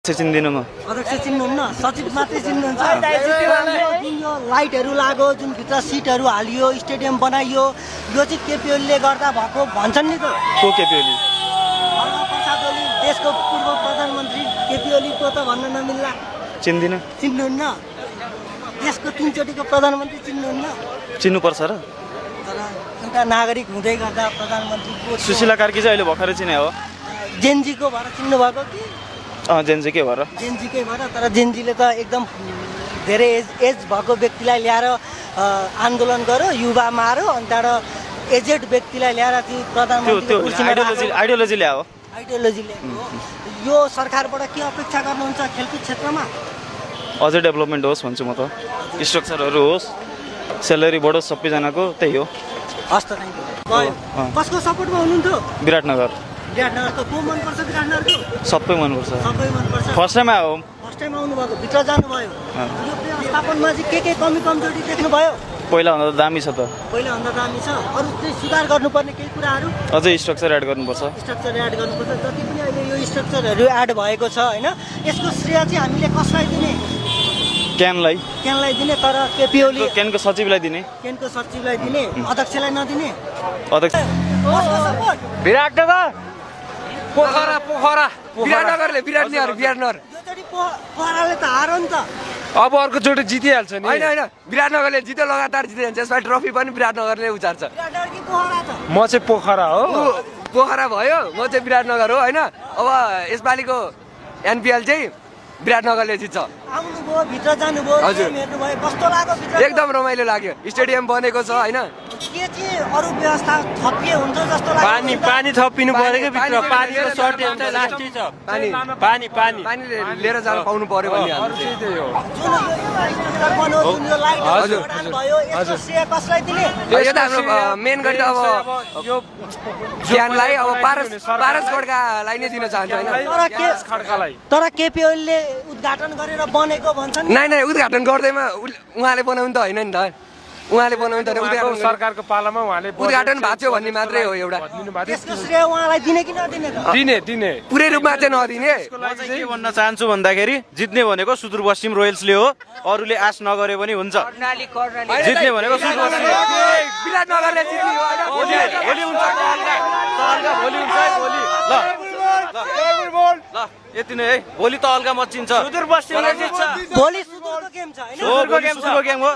अध्यक्ष चिन्दिनँ म। अध्यक्ष चिन्नुहुन्न, सचिव मात्रै चिन्नुहुन्छ। जुन यो लाइटहरू लाग्यो, जुन भित्र सिटहरू हालियो, स्टेडियम बनाइयो, यो चाहिँ केपी ओलीले गर्दा भएको भन्छन् नि त। को केपी ओली? प्रसाद ओली, देशको पूर्व प्रधानमन्त्री केपी ओलीको त भन्न नमिल्ला। चिन्दिनँ। चिन्नुहुन्न? देशको 3 चोटिको प्रधानमन्त्री चिन्नुहुन्न? चिन्नुपर्छ र। तर एउटा नागरिक हुँदै गर्दा प्रधानमन्त्रीको सुशीला कार्की चाहिँ अहिले भर्खरै चिने हो। जेनजीको भएर चिन्नुभएको कि? जेनजीकै भएर। जेनजीकै भएर, तर जेनजीले त एकदम धेरै एज भएको व्यक्तिलाई ल्याएर आन्दोलन गर्यो, युवा मार्यो, अनि त्यहाँबाट एजेड व्यक्तिलाई ल्याएर चाहिँ प्रधानमन्त्रीको कुर्सीमा आइडियोलोजी ल्यायो। आइडियोलोजी ल्याएको। यो सरकारबाट के अपेक्षा गर्नुहुन्छ खेलकुद क्षेत्रमा? अझै डेभलपमेन्ट होस् भन्छु म त। स्ट्रक्चरहरू होस्, स्यालेरी बढोस्, सबैजनाको त्यही हो। हस् त, थ्याङ्क यू। कसको सपोर्टमा हुनुहुन्थ्यो? विराटनगर। विराटनगरको को मनपर्छ? विराटनगरको सबै मनपर्छ। सबै मनपर्छ। फर्स्ट टाइम आयो। फर्स्ट टाइम आउनुभएको, भित्र जानुभयो। यो व्यवस्थापनमा चाहिँ के कमी कमजोरी देख्नुभयो? पहिलाभन्दा त दामी छ त। पहिलाभन्दा दामी छ। अरू चाहिँ सुधार गर्नुपर्ने केही कुराहरू? अझै स्ट्रक्चर एड गर्नुपर्छ। स्ट्रक्चर एड गर्नुपर्छ। जति पनि अहिले यो स्ट्रक्चरहरू एड भएको छ होइन, यसको श्रेय चाहिँ हामीले कसलाई दिने? क्यानलाई दिने, तर केपी ओली क्यानको सचिवलाई दिने। क्यानको सचिवलाई दिने, अध्यक्षलाई नदिने। अध्यक्ष विराटनगर, पोखरा विराटनगरले विराटनगर योचोटि पोखराले त हारो नि त। अब अर्को चोटि जितिहाल्छ नि। होइन विराटनगरले जित्यो, लगातार जितिहाल्छ। यसमा ट्रफी पनि विराटनगरले उचार्छ। विराटनगर कि पोखरा त? म चाहिँ पोखरा हो। पोखरा भयो, म चाहिँ विराटनगर हो होइन। अब यसपालिको एनपिएल चाहिँ विराटनगरले जित्छ। आउनुभयो, भित्र जानुभयो, गेम हेर्नुभयो, कस्तो लाग्यो भित्र? एकदम रमाइलो लाग्यो। स्टेडियम बनेको छ होइन। के चाहिँ अरू व्यवस्था थपिए हुन्छ जस्तो लाग्यो? पानी थपिनु पर्यो कि भित्र? पानीको सर्टेज हुन्छ, लास्टै छ। पानी लिएर जान पाउनु पर्यो भन्ने जुन यो स्ट्रक्चर बन्यो, जुन यो लाइटहरू जडान भयो, यसको श्रेय कसलाई दिने? यो त हाम्रो मेन गरी त अब यो ज्ञानलाई, अब पारस खड्कालाई नै दिन चाहन्छु होइन। तर केपी ओलीले उद्घाटन गरेर बनेको भन्छन्। नै उद्घाटन गर्दैमा उहाँले बनाउनु त होइन नि त। उहाँले बनाउनु त उद्घाटन सरकारको पालामा उहाँले उद्घाटन भएको थियो भन्ने मात्रै हो एउटा। त्यसको श्रेय उहाँलाई दिने कि नदिने? दिने पुरै रूपमा चाहिँ नदिने। म चाहिँ के भन्न चाहन्छु भन्दाखेरि जित्ने भनेको सुदूरपश्चिम रोयल्सले हो, अरूले आश नगरे पनि हुन्छ। जित्ने भनेको सुदूरपश्चिम। विराटनगरले जित्ने हो। भोलि हुन्छ भोलि हुन्छ है भोलि। ल यति नै है, भोलि त अल्गा मचिन्छ। सुदूरपश्चिमले जित्छ। भोलि सुदूरको गेम छ हैन? सुदूरको गेम हो।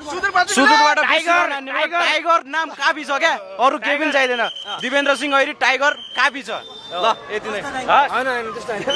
सुदूरबाट टाइगर नाम काफी छ क्या, अरू केही पनि चाहिँदैन। दिवेन्द्र सिंह ऐरी टाइगर काफी छ। ल यति नै। होइन त्यस्तो होइन।